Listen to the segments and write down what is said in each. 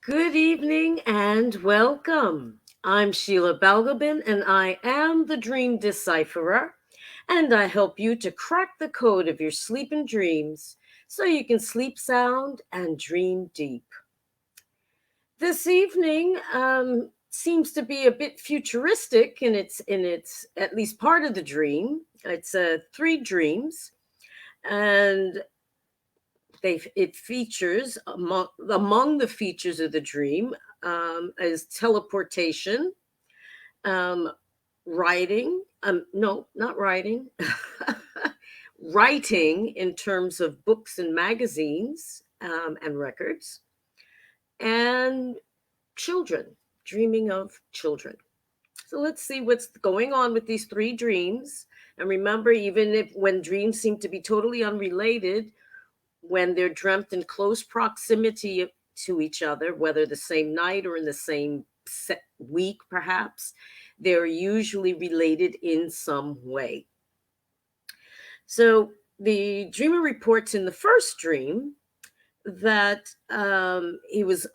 Good evening and welcome. I'm Sheila Balgobin and I am the Dream Decipherer, and I help you to crack the code of your sleep and dreams so you can sleep sound and dream deep. This evening seems to be a bit futuristic in its at least part of the dream. It's three dreams, and it features among the features of the dream is teleportation, um, writing. No, not writing. Writing in terms of books and magazines and records, and children, dreaming of children. So let's see what's going on with these three dreams. And remember, even if when dreams seem to be totally unrelated, when they're dreamt in close proximity to each other, whether the same night or in the same week, perhaps, they're usually related in some way. So the dreamer reports in the first dream that he was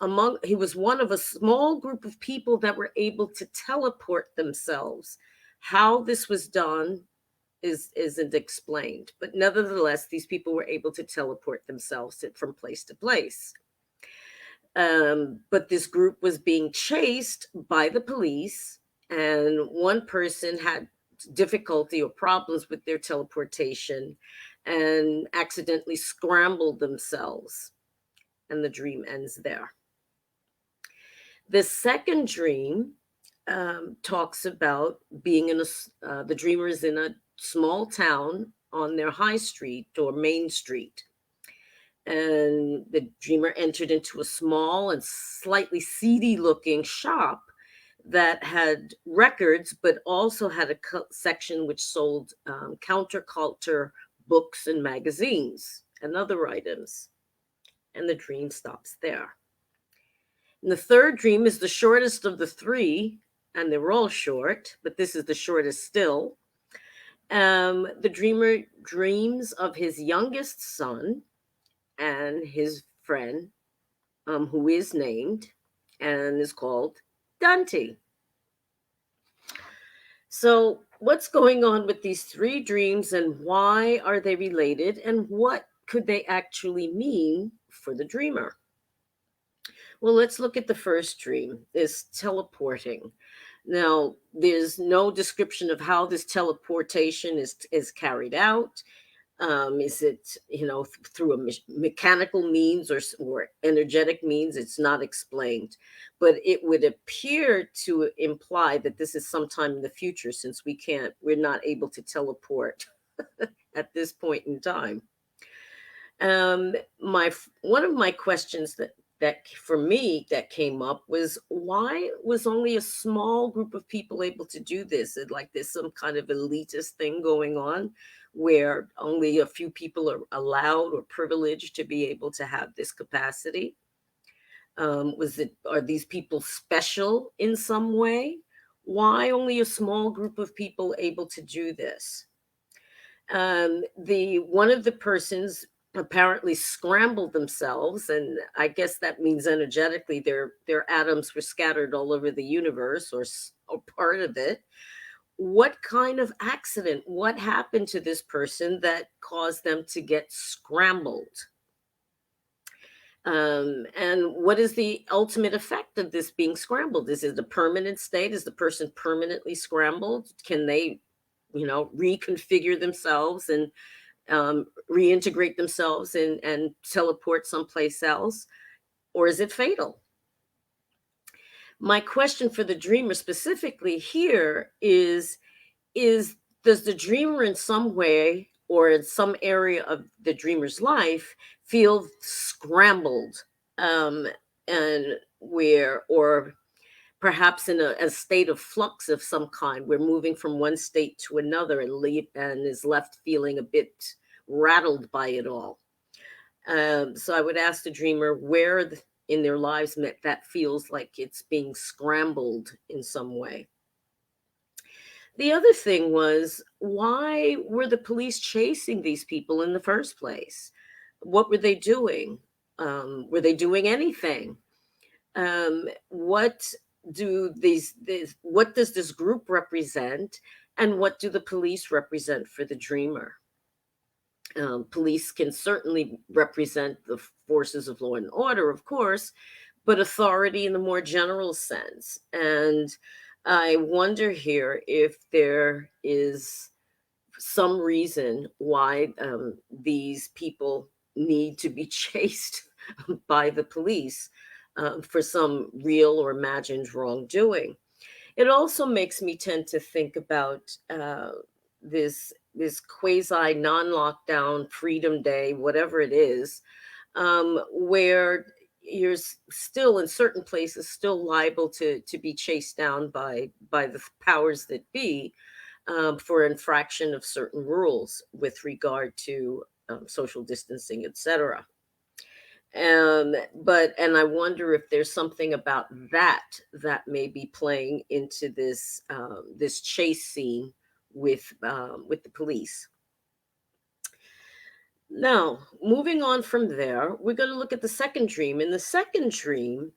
one of a small group of people that were able to teleport themselves. How this was done isn't explained, but nevertheless, these people were able to teleport themselves from place to place. But this group was being chased by the police, and one person had difficulty or problems with their teleportation and accidentally scrambled themselves, and the dream ends there. The second dream talks about being the dreamer is in a small town on their high street or main street. And the dreamer entered into a small and slightly seedy looking shop that had records, but also had a section which sold counterculture books and magazines and other items. And the dream stops there. And the third dream is the shortest of the three, and they're all short, but this is the shortest still. The dreamer dreams of his youngest son and his friend, who is named and is called Dante. So, what's going on with these three dreams, and why are they related, and what could they actually mean for the dreamer? Well, let's look at the first dream, is teleporting. Now, there's no description of how this teleportation is carried out. Is it, through a mechanical means or energetic means? It's not explained, but it would appear to imply that this is sometime in the future, since we're not able to teleport at this point in time. My One of my questions that for me that came up was, why was only a small group of people able to do this? Like there's some kind of elitist thing going on where only a few people are allowed or privileged to be able to have this capacity. Are these people special in some way? Why only a small group of people able to do this? The one of the persons apparently scrambled themselves, and I guess that means energetically their atoms were scattered all over the universe, or part of it. What kind of accident? What happened to this person that caused them to get scrambled? And what is the ultimate effect of this being scrambled? Is it a permanent state? Is the person permanently scrambled? Can they, reconfigure themselves and reintegrate themselves and teleport someplace else? Or is it fatal? My question for the dreamer specifically here is does the dreamer in some way or in some area of the dreamer's life feel scrambled, um, and where, or perhaps in a state of flux of some kind, we're moving from one state to another and is left feeling a bit rattled by it all. So I would ask the dreamer where in their lives that feels like it's being scrambled in some way. The other thing was, why were the police chasing these people in the first place? What were they doing? Were they doing anything? What what does this group represent, and what do the police represent for the dreamer? Police can certainly represent the forces of law and order, of course, but authority in the more general sense. And I wonder here if there is some reason why these people need to be chased by the police for some real or imagined wrongdoing. It also makes me tend to think about this quasi non-lockdown Freedom Day, whatever it is, where you're still in certain places still liable to be chased down by the powers that be for infraction of certain rules with regard to social distancing, etc. And I wonder if there's something about that may be playing into this chase scene with the police. Now, moving on from there, we're going to look at the second dream. In the second dream,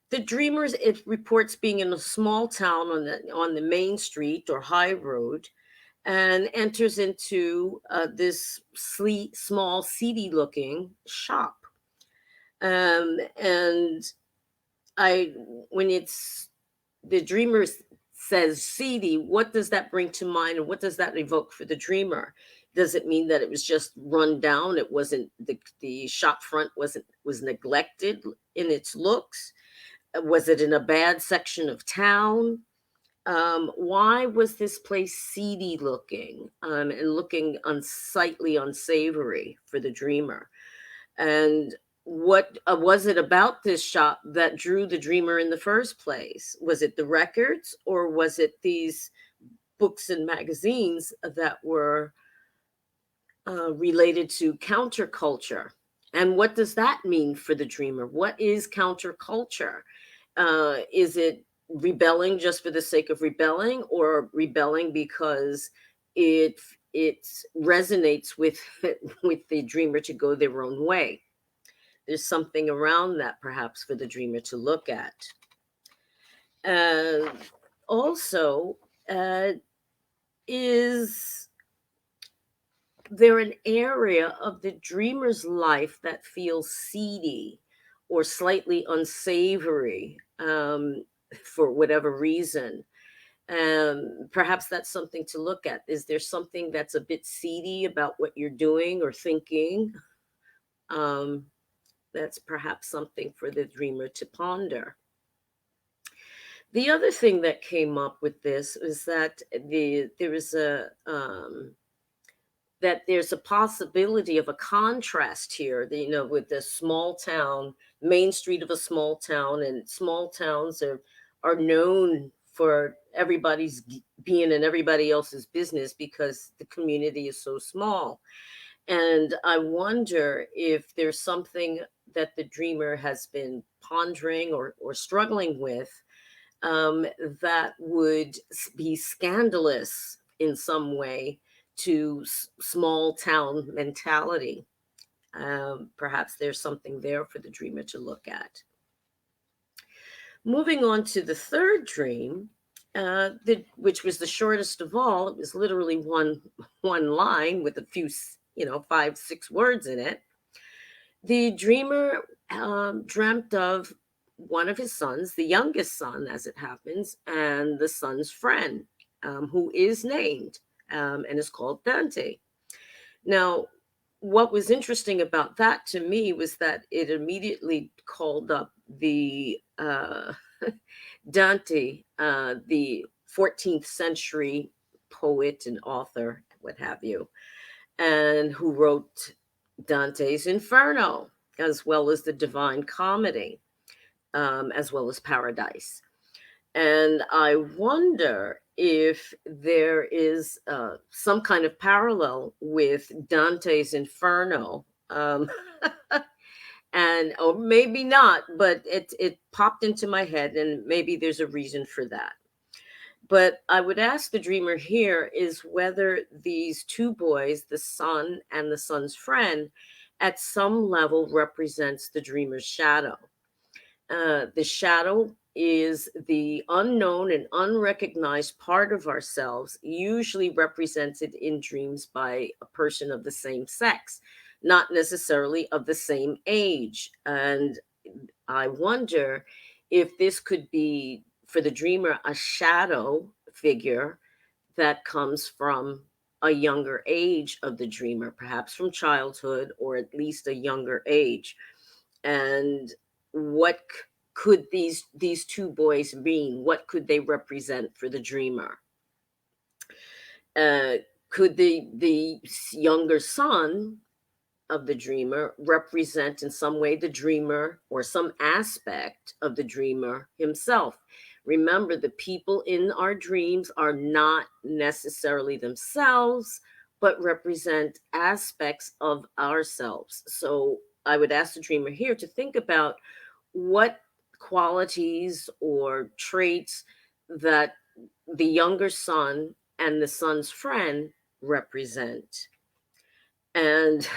the dreamers, it reports being in a small town on the main street or high road, and enters into this small, seedy looking shop. And I, when it's the dreamer says seedy, what does that bring to mind, and what does that evoke for the dreamer? Does it mean that it was just run down? It wasn't the shop front was neglected in its looks? Was it in a bad section of town? Why was this place seedy looking and looking unsightly, unsavory for the dreamer? And what was it about this shop that drew the dreamer in the first place? Was it the records, or was it these books and magazines that were related to counterculture? And what does that mean for the dreamer? What is counterculture? Is it rebelling just for the sake of rebelling, or rebelling because it it resonates with with the dreamer to go their own way? There's something around that perhaps for the dreamer to look at. Uh, Also, uh, is there an area of the dreamer's life that feels seedy or slightly unsavory for whatever reason? Perhaps that's something to look at. Is there something that's a bit seedy about what you're doing or thinking? Um, that's perhaps something for the dreamer to ponder. The other thing that came up with this is that there is a that there's a possibility of a contrast here, with the small town, main street of a small town, and small towns are known for being in everybody else's business because the community is so small. And I wonder if there's something that the dreamer has been pondering or struggling with, that would be scandalous in some way to small town mentality. Perhaps there's something there for the dreamer to look at. Moving on to the third dream, which was the shortest of all. It was literally one line with a few, 5, 6 words in it. The dreamer dreamt of one of his sons, the youngest son, as it happens, and the son's friend, who is named and is called Dante. Now, what was interesting about that to me was that it immediately called up the Dante, the 14th century poet and author, what have you, and who wrote Dante's Inferno, as well as the Divine Comedy, as well as Paradise. And I wonder if there is some kind of parallel with Dante's Inferno, and or maybe not, but it popped into my head, and maybe there's a reason for that. But I would ask the dreamer here is whether these two boys, the son and the son's friend, at some level represents the dreamer's shadow. The shadow is the unknown and unrecognized part of ourselves, usually represented in dreams by a person of the same sex, not necessarily of the same age. And I wonder if this could be, for the dreamer, a shadow figure that comes from a younger age of the dreamer, perhaps from childhood or at least a younger age. And what could these two boys mean? What could they represent for the dreamer? Uh, could the younger son of the dreamer represent in some way the dreamer or some aspect of the dreamer himself? Remember, the people in our dreams are not necessarily themselves, but represent aspects of ourselves. So I would ask the dreamer here to think about what qualities or traits that the younger son and the son's friend represent. And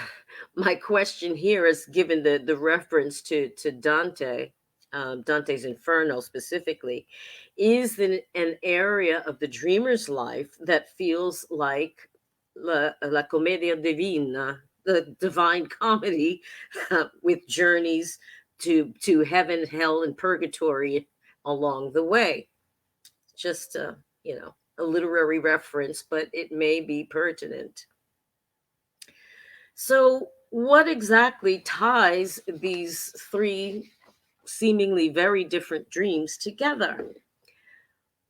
my question here is, given the reference to Dante, Dante's Inferno specifically, is an area of the dreamer's life that feels like la commedia divina, the divine comedy, with journeys to heaven, hell, and purgatory along the way. Just a literary reference, but it may be pertinent. So, what exactly ties these three seemingly very different dreams together?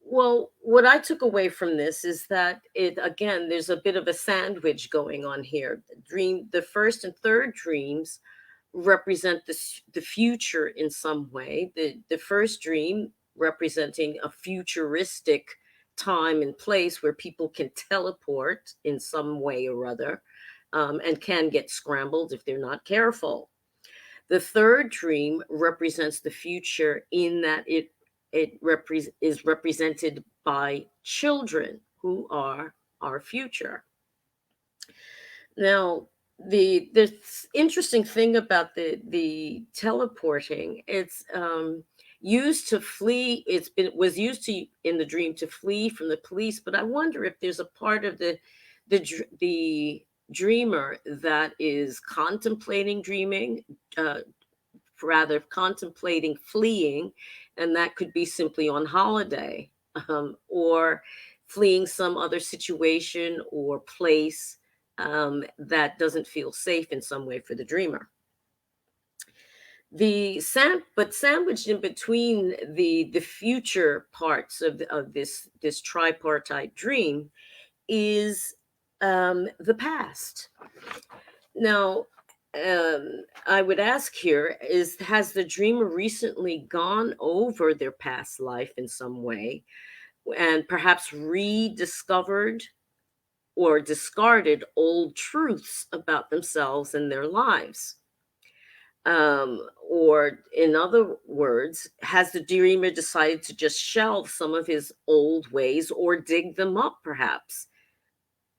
Well, what I took away from this is that it again, there's a bit of a sandwich going on here. The first and third dreams represent the future in some way. The first dream representing a futuristic time and place where people can teleport in some way or other, and can get scrambled if they're not careful. The third dream represents the future in that is represented by children who are our future. Now, the interesting thing about the teleporting, it's used to flee. It was used to in the dream to flee from the police. But I wonder if there's a part of the dreamer that is contemplating dreaming, uh, rather contemplating fleeing, and that could be simply on holiday, or fleeing some other situation or place that doesn't feel safe in some way for the dreamer. But sandwiched in between the future parts of this tripartite dream is the past. Now, I would ask here is, has the dreamer recently gone over their past life in some way and perhaps rediscovered or discarded old truths about themselves and their lives? Or, in other words, has the dreamer decided to just shelve some of his old ways or dig them up, perhaps?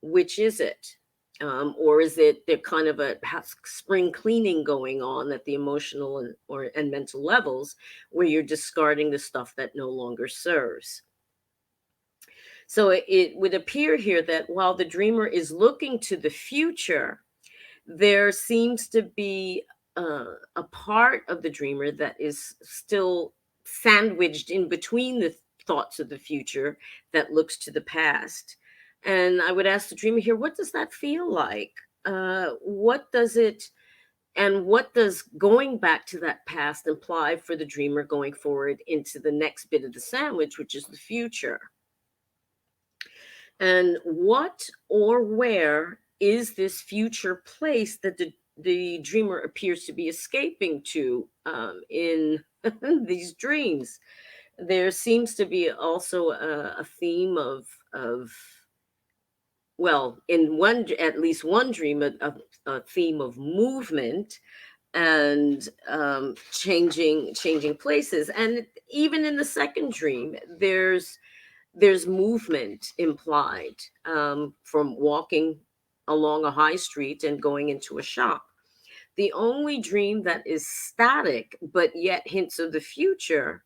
Which is it? Or is it there kind of a perhaps spring cleaning going on at the emotional and mental levels, where you're discarding the stuff that no longer serves? So it would appear here that while the dreamer is looking to the future, there seems to be a part of the dreamer that is still sandwiched in between the thoughts of the future that looks to the past. And I would ask the dreamer here, what does that feel like? What does it, and what does going back to that past imply for the dreamer going forward into the next bit of the sandwich, which is the future? And what or where is this future place that the dreamer appears to be escaping to in these dreams? There seems to be also a theme of well, in one, at least one dream, a theme of movement and changing places. And even in the second dream, there's movement implied, from walking along a high street and going into a shop. The only dream that is static, but yet hints of the future,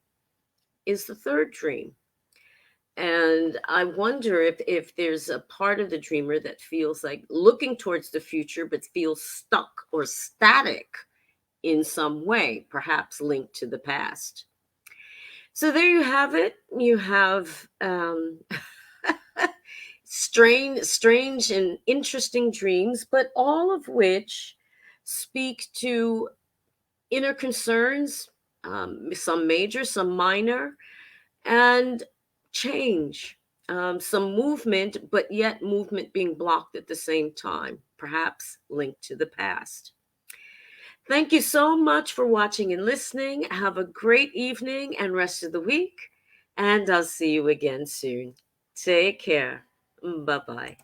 is the third dream. And I wonder if there's a part of the dreamer that feels like looking towards the future, but feels stuck or static in some way, perhaps linked to the past. So there you have it. You have strange and interesting dreams, but all of which speak to inner concerns, some major, some minor, and change, some movement, but yet movement being blocked at the same time, perhaps linked to the past. Thank you so much for watching and listening. Have a great evening and rest of the week, and I'll see you again soon. Take care. Bye bye.